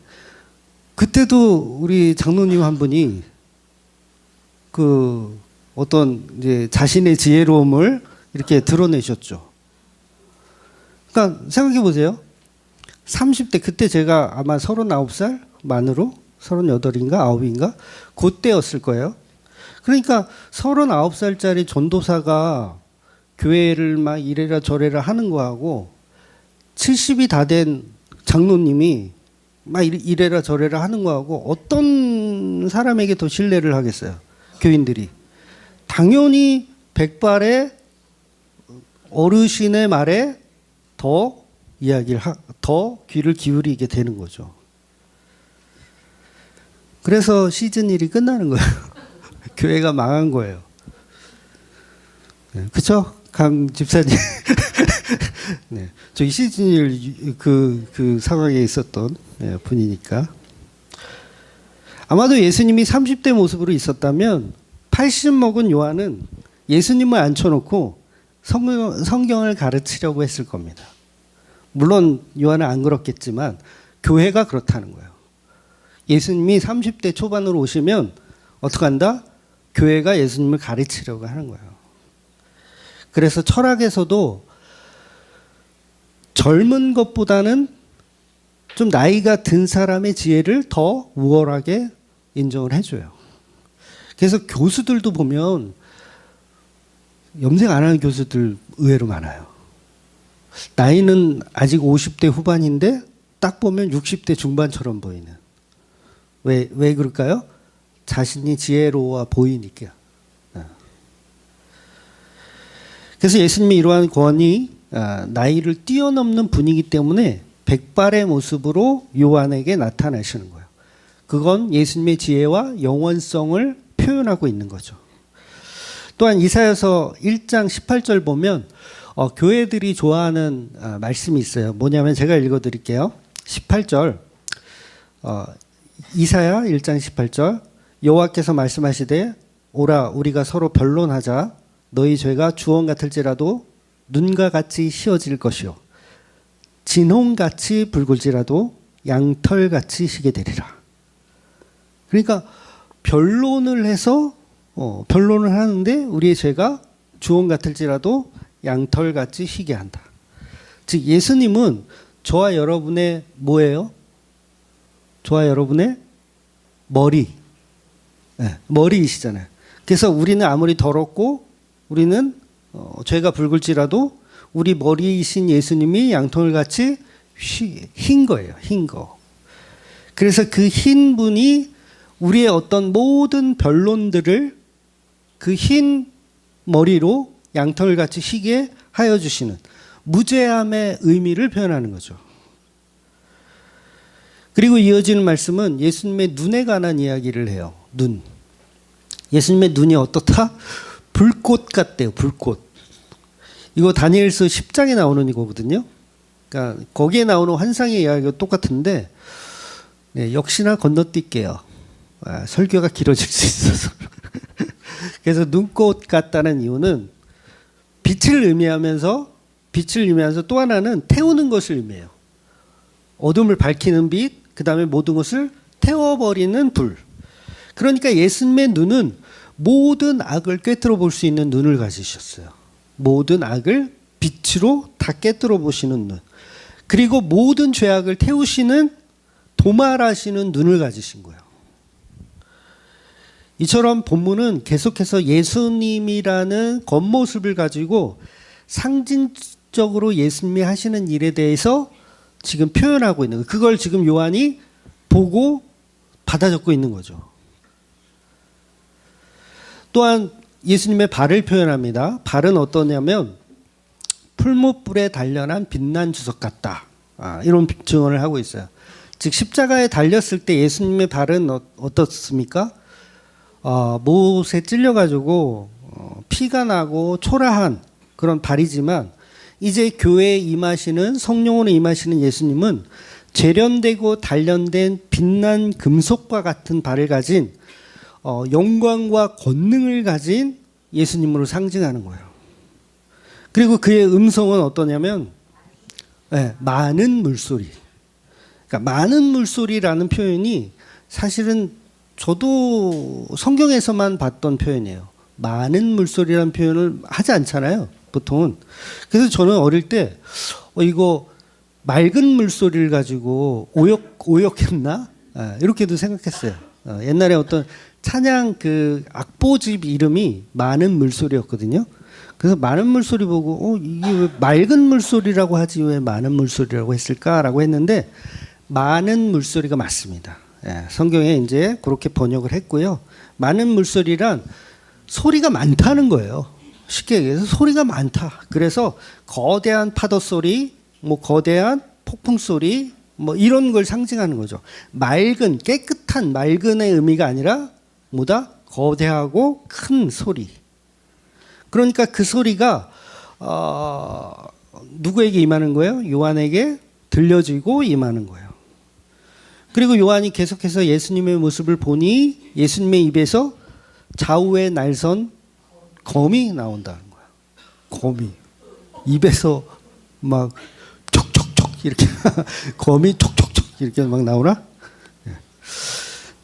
그때도 우리 장로님 한 분이 그 어떤 이제 자신의 지혜로움을 이렇게 드러내셨죠. 그러니까 생각해 보세요. 30대, 그때 제가 아마 39살 만으로 38인가 9인가 그때였을 거예요. 그러니까 39살짜리 전도사가 교회를 막 이래라 저래라 하는 거하고 70이 다 된 장로님이 막 이래라 저래라 하는 거하고 어떤 사람에게 더 신뢰를 하겠어요? 교인들이. 당연히 백발의 어르신의 말에 더 더 귀를 기울이게 되는 거죠. 그래서 시즌 1이 끝나는 거예요. 교회가 망한 거예요. 그쵸? 강 집사님. 네. 저기 시즌 1 그 상황에 있었던 분이니까. 아마도 예수님이 30대 모습으로 있었다면 80 먹은 요한은 예수님을 앉혀놓고 성경을 가르치려고 했을 겁니다. 물론 요한은 안 그렇겠지만 교회가 그렇다는 거예요. 예수님이 30대 초반으로 오시면 어떻게 한다? 교회가 예수님을 가르치려고 하는 거예요. 그래서 철학에서도 젊은 것보다는 좀 나이가 든 사람의 지혜를 더 우월하게 인정을 해줘요. 그래서 교수들도 보면 염색 안 하는 교수들 의외로 많아요. 나이는 아직 50대 후반인데 딱 보면 60대 중반처럼 보이는. 왜 그럴까요? 자신이 지혜로워 보이니까. 그래서 예수님이 이러한 권위, 나이를 뛰어넘는 분이기 때문에 백발의 모습으로 요한에게 나타나시는 거예요. 그건 예수님의 지혜와 영원성을 표현하고 있는 거죠. 또한 이사야서 1장 18절 보면 교회들이 좋아하는 말씀이 있어요. 뭐냐면 제가 읽어드릴게요. 18절 이사야 1장 18절 여호와께서 말씀하시되 오라 우리가 서로 변론하자 너희 죄가 주홍 같을지라도 눈과 같이 희어질 것이요 진홍같이 붉을지라도 양털같이 희게 되리라. 그러니까 변론을 해서 변론을 하는데 우리의 죄가 주홍 같을지라도 양털같이 희게 한다. 즉 예수님은 저와 여러분의 뭐예요? 저와 여러분의 머리. 네, 머리이시잖아요. 그래서 우리는 아무리 더럽고 우리는 죄가 붉을지라도 우리 머리이신 예수님이 양털같이 흰 거예요. 흰 거. 그래서 그 흰 분이 우리의 어떤 모든 변론들을 그 흰 머리로 양털같이 희게 하여 주시는 무죄함의 의미를 표현하는 거죠. 그리고 이어지는 말씀은 예수님의 눈에 관한 이야기를 해요. 눈. 예수님의 눈이 어떻다? 불꽃 같대요. 불꽃. 이거 다니엘서 10장에 나오는 이거거든요. 그러니까 거기에 나오는 환상의 이야기가 똑같은데 네, 역시나 건너뛸게요. 설교가 길어질 수 있어서. 그래서 눈꽃 같다는 이유는 빛을 의미하면서 또 하나는 태우는 것을 의미해요. 어둠을 밝히는 빛, 그 다음에 모든 것을 태워버리는 불. 그러니까 예수님의 눈은 모든 악을 꿰뚫어 볼 수 있는 눈을 가지셨어요. 모든 악을 빛으로 다 꿰뚫어 보시는 눈. 그리고 모든 죄악을 태우시는 도말하시는 눈을 가지신 거예요. 이처럼 본문은 계속해서 예수님이라는 겉모습을 가지고 상징적으로 예수님이 하시는 일에 대해서 지금 표현하고 있는 거예요. 그걸 지금 요한이 보고 받아 적고 있는 거죠. 또한 예수님의 발을 표현합니다. 발은 어떠냐면 풀무불에 단련한 빛난 주석 같다. 이런 증언을 하고 있어요. 즉 십자가에 달렸을 때 예수님의 발은 어떻습니까? 못에 찔려가지고 피가 나고 초라한 그런 발이지만 이제 교회에 임하시는 성령으로 임하시는 예수님은 재련되고 단련된 빛난 금속과 같은 발을 가진 영광과 권능을 가진 예수님으로 상징하는 거예요. 그리고 그의 음성은 어떠냐면 많은 물소리. 그러니까 많은 물소리라는 표현이 사실은 저도 성경에서만 봤던 표현이에요. 많은 물소리라는 표현을 하지 않잖아요. 보통은. 그래서 저는 어릴 때 이거 맑은 물소리를 가지고 오역했나? 이렇게도 생각했어요. 옛날에 어떤 찬양 그 악보집 이름이 많은 물소리였거든요. 그래서 많은 물소리 보고 이게 왜 맑은 물소리라고 하지 왜 많은 물소리라고 했을까라고 했는데 많은 물소리가 맞습니다. 성경에 이제 그렇게 번역을 했고요. 많은 물소리란 소리가 많다는 거예요. 쉽게 얘기해서 소리가 많다. 그래서 거대한 파도 소리, 거대한 폭풍 소리, 이런 걸 상징하는 거죠. 맑은, 깨끗한 맑은의 의미가 아니라 뭐다? 거대하고 큰 소리. 그러니까 그 소리가 누구에게 임하는 거예요? 요한에게 들려지고 임하는 거예요. 그리고 요한이 계속해서 예수님의 모습을 보니 예수님의 입에서 좌우에 날선 검이 나온다는 거야. 검이. 입에서 막 촉촉촉 이렇게 검이 촉촉촉 이렇게 막 나오나?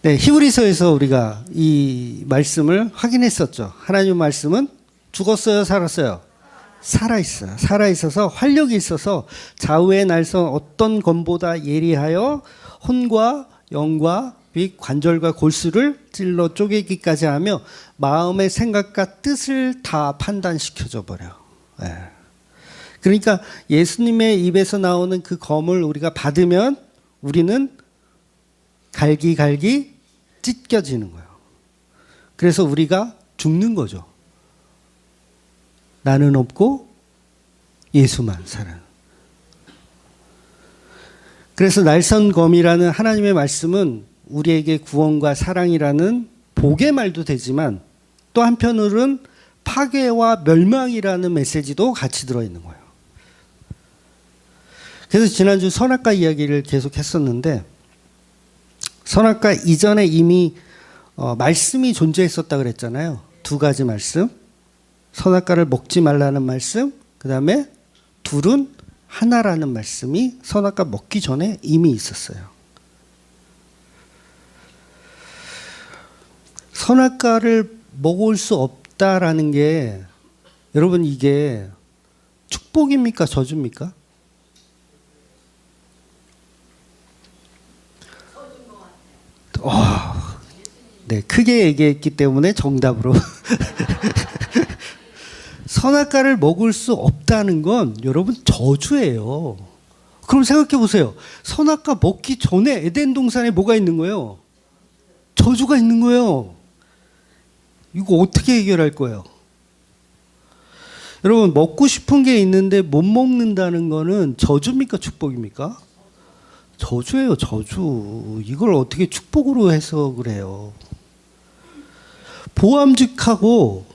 네, 히브리서에서 우리가 이 말씀을 확인했었죠. 하나님 말씀은 죽었어요, 살았어요? 살아있어요. 살아있어서 활력이 있어서 좌우의 날선 어떤 검보다 예리하여 혼과 영과 및 관절과 골수를 찔러 쪼개기까지 하며 마음의 생각과 뜻을 다 판단시켜줘 버려. 예. 그러니까 예수님의 입에서 나오는 그 검을 우리가 받으면 우리는 갈기갈기 찢겨지는 거예요. 그래서 우리가 죽는 거죠. 나는 없고 예수만 살아. 그래서 날선검이라는 하나님의 말씀은 우리에게 구원과 사랑이라는 복의 말도 되지만 또 한편으로는 파괴와 멸망이라는 메시지도 같이 들어있는 거예요. 그래서 지난주 선악과 이야기를 계속 했었는데 선악과 이전에 이미 말씀이 존재했었다 그랬잖아요. 두 가지 말씀. 선악과를 먹지 말라는 말씀, 그 다음에 둘은 하나라는 말씀이 선악과 먹기 전에 이미 있었어요. 선악과를 먹을 수 없다라는 게 여러분 이게 축복입니까? 저주입니까? 네, 크게 얘기했기 때문에 정답으로. 선악과를 먹을 수 없다는 건 여러분 저주예요. 그럼 생각해 보세요. 선악과 먹기 전에 에덴 동산에 뭐가 있는 거예요? 저주가 있는 거예요. 이거 어떻게 해결할 거예요? 여러분 먹고 싶은 게 있는데 못 먹는다는 거는 저주입니까? 축복입니까? 저주예요. 저주. 이걸 어떻게 축복으로 해석을 해요? 보암직하고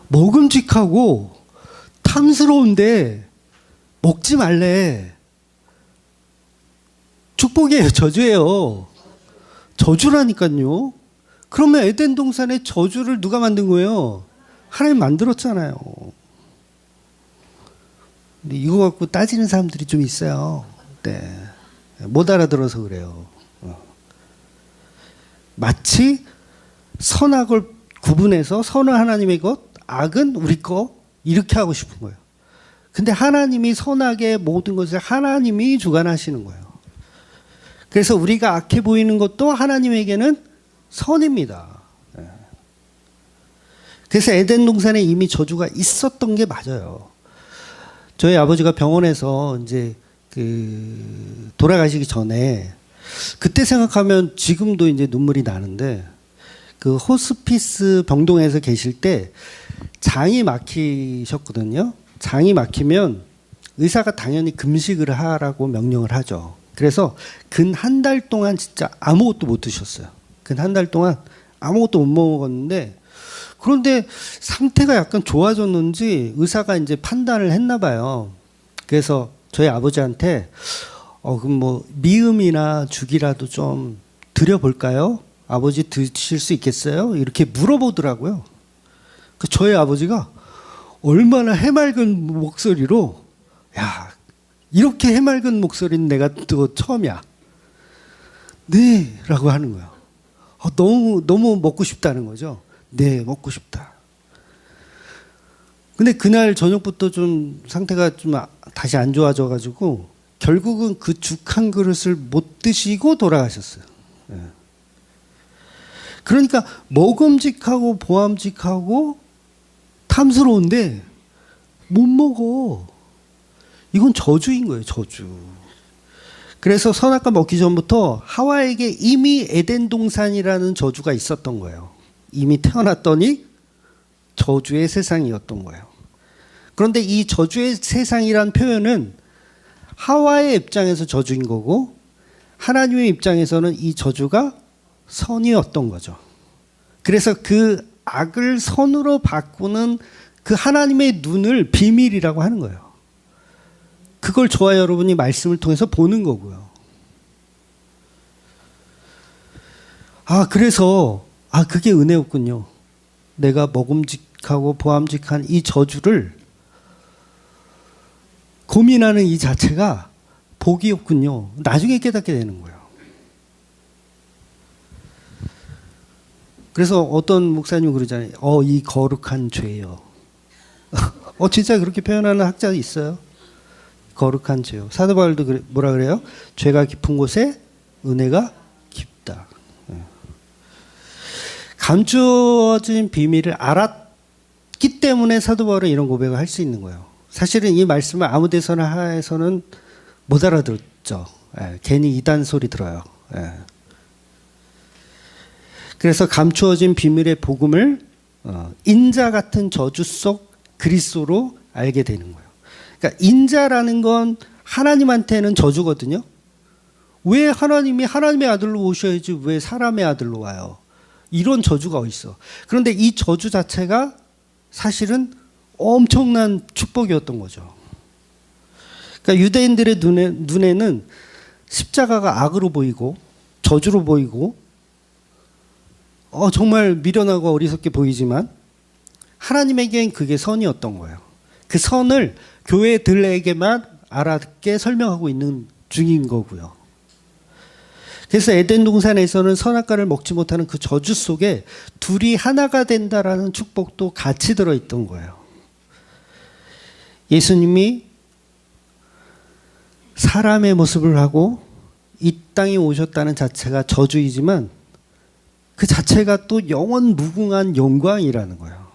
먹음직하고 탐스러운데 먹지 말래. 축복이에요? 저주예요? 저주라니까요. 그러면 에덴 동산의 저주를 누가 만든 거예요? 하나님 만들었잖아요. 근데 이거 갖고 따지는 사람들이 좀 있어요. 네. 못 알아들어서 그래요. 마치 선악을 구분해서 선은 하나님의 것, 악은 우리 거 이렇게 하고 싶은 거예요. 근데 하나님이 선악의 모든 것을 하나님이 주관하시는 거예요. 그래서 우리가 악해 보이는 것도 하나님에게는 선입니다. 그래서 에덴 동산에 이미 저주가 있었던 게 맞아요. 저희 아버지가 병원에서 이제 돌아가시기 전에 그때 생각하면 지금도 이제 눈물이 나는데 그 호스피스 병동에서 계실 때 장이 막히셨거든요. 장이 막히면 의사가 당연히 금식을 하라고 명령을 하죠. 그래서 근 한 달 동안 진짜 아무것도 못 드셨어요. 근 한 달 동안 아무것도 못 먹었는데 그런데 상태가 약간 좋아졌는지 의사가 이제 판단을 했나 봐요. 그래서 저희 아버지한테 그럼 뭐 미음이나 죽이라도 좀 드려볼까요? 아버지 드실 수 있겠어요? 이렇게 물어보더라고요. 그 저희 아버지가 얼마나 해맑은 목소리로 야 이렇게 해맑은 목소리는 내가 또 처음이야. 네 라고 하는 거예요. 너무 먹고 싶다는 거죠. 네 먹고 싶다. 근데 그날 저녁부터 좀 상태가 좀 다시 안 좋아져 가지고 결국은 그 죽 한 그릇을 못 드시고 돌아가셨어요. 네. 그러니까 먹음직하고 보암직하고 탐스러운데 못 먹어. 이건 저주인 거예요. 저주. 그래서 선악과 먹기 전부터 하와에게 이미 에덴 동산이라는 저주가 있었던 거예요. 이미 태어났더니 저주의 세상이었던 거예요. 그런데 이 저주의 세상이란 표현은 하와의 입장에서 저주인 거고 하나님의 입장에서는 이 저주가 선이었던 거죠. 그래서 그 악을 선으로 바꾸는 그 하나님의 눈을 비밀이라고 하는 거예요. 그걸 저와 여러분이 말씀을 통해서 보는 거고요. 그래서 그게 은혜였군요. 내가 먹음직하고 보암직한 이 저주를 고민하는 이 자체가 복이었군요. 나중에 깨닫게 되는 거예요. 그래서 어떤 목사님 그러잖아요. 이 거룩한 죄요. 진짜 그렇게 표현하는 학자도 있어요. 거룩한 죄요. 사도 바울도 뭐라 그래요? 죄가 깊은 곳에 은혜가 깊다. 감추어진 비밀을 알았기 때문에 사도 바울은 이런 고백을 할 수 있는 거예요. 사실은 이 말씀을 아무 데서나 하에서는 못 알아듣죠. 괜히 이단 소리 들어요. 그래서 감추어진 비밀의 복음을 인자 같은 저주 속 그리스도로 알게 되는 거예요. 그러니까 인자라는 건 하나님한테는 저주거든요. 왜 하나님이 하나님의 아들로 오셔야지 왜 사람의 아들로 와요? 이런 저주가 어딨어. 그런데 이 저주 자체가 사실은 엄청난 축복이었던 거죠. 그러니까 유대인들의 눈에는 십자가가 악으로 보이고 저주로 보이고 정말 미련하고 어리석게 보이지만 하나님에겐 그게 선이었던 거예요. 그 선을 교회들에게만 알았게 설명하고 있는 중인 거고요. 그래서 에덴 동산에서는 선악과를 먹지 못하는 그 저주 속에 둘이 하나가 된다라는 축복도 같이 들어있던 거예요. 예수님이 사람의 모습을 하고 이 땅에 오셨다는 자체가 저주이지만 그 자체가 또 영원 무궁한 영광이라는 거예요.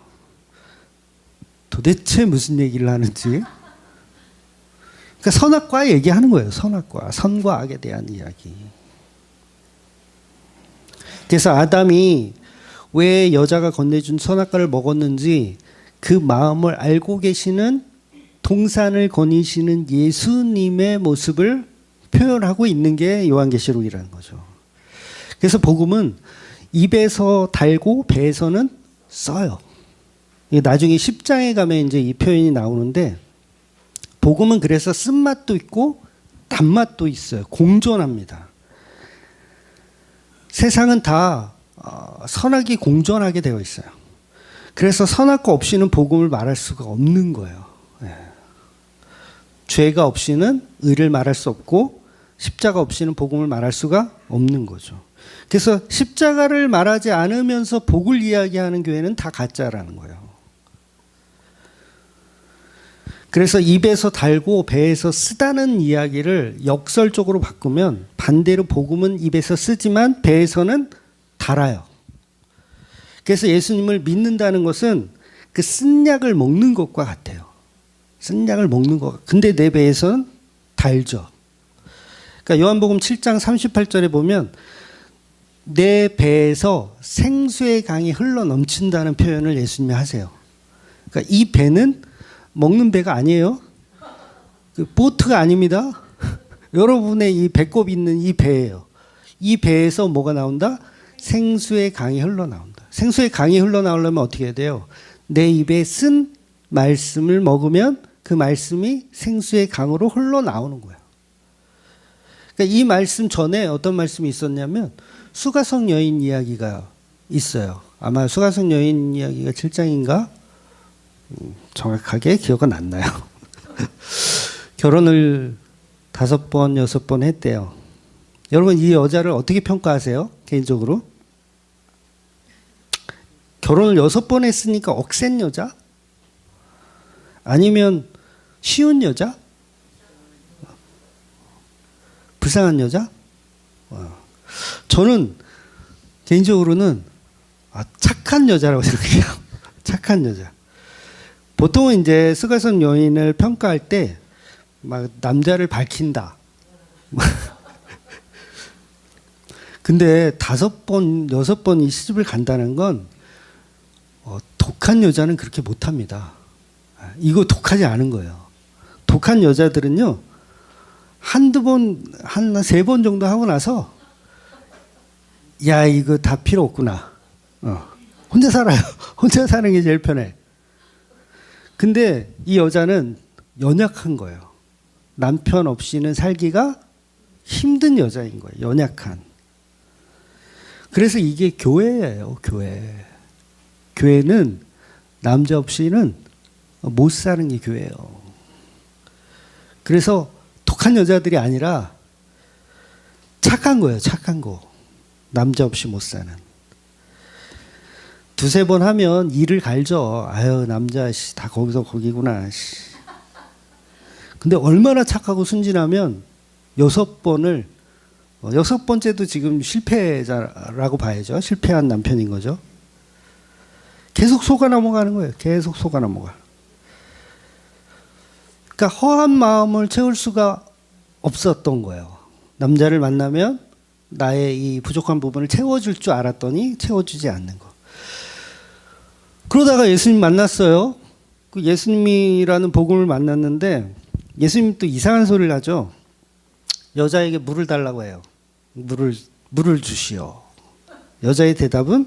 도대체 무슨 얘기를 하는지. 그러니까 선악과 얘기하는 거예요. 선악과. 선과 악에 대한 이야기. 그래서 아담이 왜 여자가 건네준 선악과를 먹었는지 그 마음을 알고 계시는 동산을 거니시는 예수님의 모습을 표현하고 있는 게 요한계시록이라는 거죠. 그래서 복음은 입에서 달고 배에서는 써요. 나중에 10장에 가면 이제 이 표현이 나오는데 복음은 그래서 쓴맛도 있고 단맛도 있어요. 공존합니다. 세상은 다 선악이 공존하게 되어 있어요. 그래서 선악과 없이는 복음을 말할 수가 없는 거예요. 죄가 없이는 의를 말할 수 없고 십자가 없이는 복음을 말할 수가 없는 거죠. 그래서 십자가를 말하지 않으면서 복을 이야기하는 교회는 다 가짜라는 거예요. 그래서 입에서 달고 배에서 쓰다는 이야기를 역설적으로 바꾸면 반대로 복음은 입에서 쓰지만 배에서는 달아요. 그래서 예수님을 믿는다는 것은 그 쓴 약을 먹는 것과 같아요. 쓴 약을 먹는 것. 근데 내 배에서는 달죠. 그러니까 요한복음 7장 38절에 보면 내 배에서 생수의 강이 흘러 넘친다는 표현을 예수님이 하세요. 그러니까 이 배는 먹는 배가 아니에요. 그 보트가 아닙니다. 여러분의 이 배꼽 있는 이 배예요. 이 배에서 뭐가 나온다? 생수의 강이 흘러나온다. 생수의 강이 흘러나오려면 어떻게 해야 돼요? 내 입에 쓴 말씀을 먹으면 그 말씀이 생수의 강으로 흘러나오는 거예요. 그러니까 이 말씀 전에 어떤 말씀이 있었냐면 수가성 여인 이야기가 있어요. 아마 수가성 여인 이야기가 7장인가? 정확하게 기억은 안 나요. 결혼을 5번, 6번 했대요. 여러분 이 여자를 어떻게 평가하세요? 개인적으로? 결혼을 6번 했으니까 억센 여자? 아니면 쉬운 여자? 불쌍한 여자? 저는 개인적으로는 착한 여자라고 생각해요. 착한 여자. 보통은 이제 수가성 여인을 평가할 때 막 남자를 밝힌다. 근데 5번, 6번이 시집을 간다는 건 독한 여자는 그렇게 못합니다. 이거 독하지 않은 거예요. 독한 여자들은요, 한두 번, 한 3번 정도 하고 나서, 야, 이거 다 필요 없구나. 혼자 살아요. 혼자 사는 게 제일 편해. 근데 이 여자는 연약한 거예요. 남편 없이는 살기가 힘든 여자인 거예요. 연약한. 그래서 이게 교회예요, 교회. 교회는 남자 없이는 못 사는 게 교회예요. 그래서 독한 여자들이 아니라 착한 거예요, 착한 거. 남자 없이 못 사는. 두세 번 하면 이를 갈죠. 아유, 남자, 다 거기서 거기구나. 근데 얼마나 착하고 순진하면 여섯 번째도 지금 실패자라고 봐야죠. 실패한 남편인 거죠. 계속 속아 넘어가는 거예요. 계속 속아 넘어가. 그러니까 허한 마음을 채울 수가 없었던 거예요. 남자를 만나면 나의 이 부족한 부분을 채워줄 줄 알았더니 채워주지 않는 거. 그러다가 예수님 만났어요. 그 예수님이라는 복음을 만났는데 예수님 또 이상한 소리를 하죠. 여자에게 물을 달라고 해요. 물을 주시오. 여자의 대답은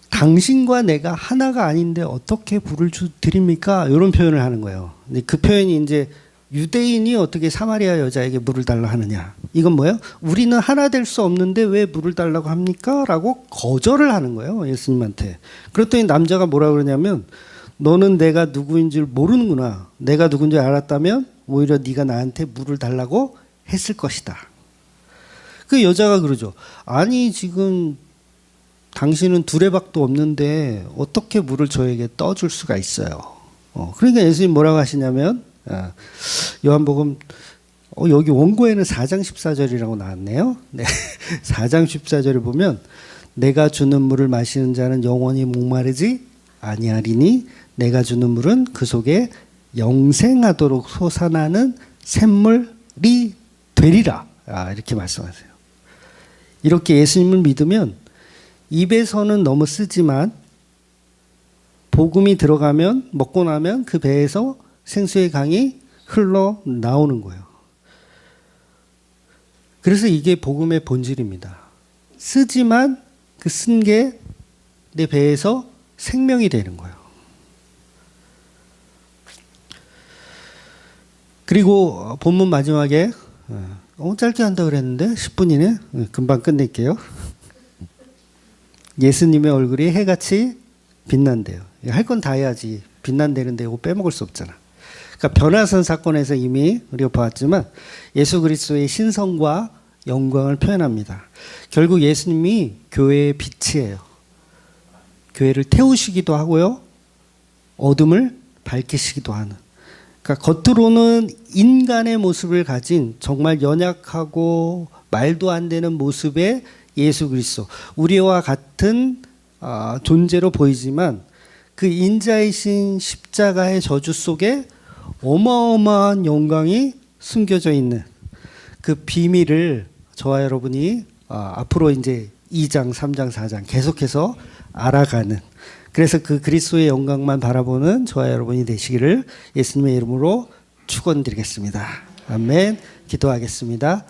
당신과 내가 하나가 아닌데 어떻게 물을 드립니까? 이런 표현을 하는 거예요. 근데 그 표현이 이제 유대인이 어떻게 사마리아 여자에게 물을 달라 하느냐. 이건 뭐예요? 우리는 하나 될 수 없는데 왜 물을 달라고 합니까? 라고 거절을 하는 거예요. 예수님한테. 그랬더니 남자가 뭐라 그러냐면 너는 내가 누구인 줄 모르는구나. 내가 누군지 알았다면 오히려 네가 나한테 물을 달라고 했을 것이다. 그 여자가 그러죠. 아니 지금 당신은 두레박도 없는데 어떻게 물을 저에게 떠줄 수가 있어요. 그러니까 예수님 뭐라고 하시냐면 요한복음 여기 원고에는 4장 14절이라고 나왔네요. 네. 4장 14절을 보면 내가 주는 물을 마시는 자는 영원히 목마르지 아니하리니 내가 주는 물은 그 속에 영생하도록 솟아나는 샘물이 되리라. 이렇게 말씀하세요. 이렇게 예수님을 믿으면 입에서는 너무 쓰지만 복음이 들어가면 먹고 나면 그 배에서 생수의 강이 흘러나오는 거예요. 그래서 이게 복음의 본질입니다. 쓰지만 그 쓴 게 내 배에서 생명이 되는 거예요. 그리고 본문 마지막에 짧게 한다 그랬는데 10분이네. 금방 끝낼게요. 예수님의 얼굴이 해같이 빛난대요. 할 건 다 해야지. 빛난다는데 이거 빼먹을 수 없잖아. 그러니까 변화선 사건에서 이미 우리가 봤지만 예수 그리스도의 신성과 영광을 표현합니다. 결국 예수님이 교회의 빛이에요. 교회를 태우시기도 하고요. 어둠을 밝히시기도 하는. 그러니까 겉으로는 인간의 모습을 가진 정말 연약하고 말도 안 되는 모습의 예수 그리스도. 우리와 같은 존재로 보이지만 그 인자이신 십자가의 저주 속에 어마어마한 영광이 숨겨져 있는 그 비밀을 저와 여러분이 앞으로 이제 2장, 3장, 4장 계속해서 알아가는, 그래서 그 그리스도의 영광만 바라보는 저와 여러분이 되시기를 예수님의 이름으로 축원드리겠습니다. 아멘. 기도하겠습니다.